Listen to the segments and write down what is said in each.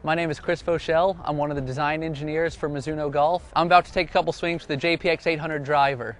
My name is Chris Foschel. I'm one of the design engineers for Mizuno Golf. I'm about to take a couple swings with the JPX 800 driver.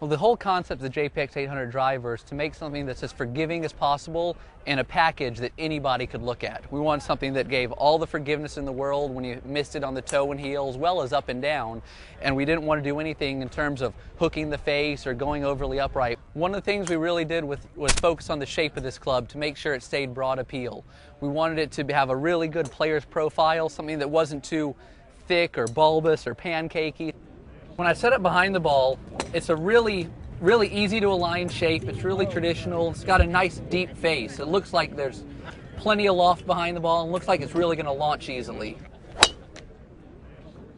Well, the whole concept of the JPX 800 driver is to make something that's as forgiving as possible in a package that anybody could look at. We want something that gave all the forgiveness in the world when you missed it on the toe and heel, as well as up and down. And we didn't want to do anything in terms of hooking the face or going overly upright. One of the things we really did was focus on the shape of this club to make sure it stayed broad appeal. We wanted it to have a really good player's profile, something that wasn't too thick or bulbous or pancakey. When I set it behind the ball, it's a really easy to align shape. It's really traditional. It's got a nice deep face. It looks like there's plenty of loft behind the ball and looks like it's really going to launch easily.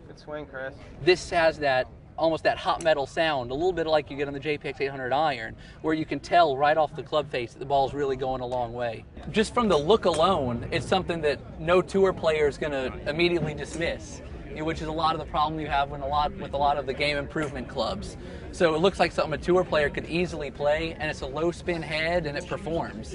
Good swing, Chris. This has almost that hot metal sound, a little bit like you get on the JPX 800 iron, where you can tell right off the club face that the ball's really going a long way. Just from the look alone, it's something that no tour player is going to immediately dismiss, which is a lot of the problem you have with a lot of the game improvement clubs. So it looks like something a tour player could easily play, and it's a low spin head and it performs.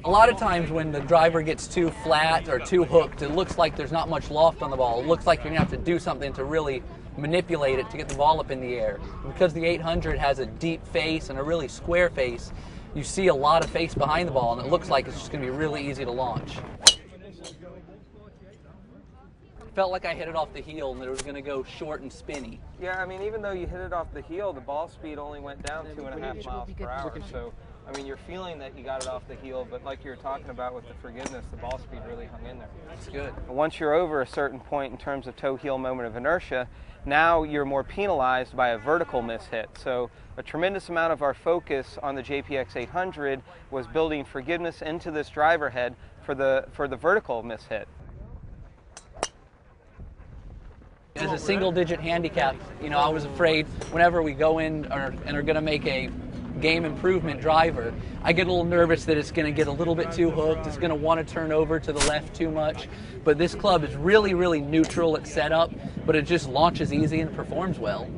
A lot of times when the driver gets too flat or too hooked, it looks like there's not much loft on the ball. It looks like you're gonna have to do something to really manipulate it to get the ball up in the air. Because the 800 has a deep face and a really square face, you see a lot of face behind the ball, and it looks like it's just gonna be really easy to launch. Felt like I hit it off the heel and that it was going to go short and spinny. Yeah, I mean, even though you hit it off the heel, the ball speed only went down 2.5 miles per hour. So, I mean, you're feeling that you got it off the heel, but like you were talking about with the forgiveness, the ball speed really hung in there. That's good. Once you're over a certain point in terms of toe-heel moment of inertia, now you're more penalized by a vertical mishit. So a tremendous amount of our focus on the JPX 800 was building forgiveness into this driver head for the vertical mishit. As a single-digit handicap, I was afraid whenever we go in and are going to make a game improvement driver, I get a little nervous that it's going to get a little bit too hooked, it's going to want to turn over to the left too much. But this club is really neutral at setup, but it just launches easy and performs well.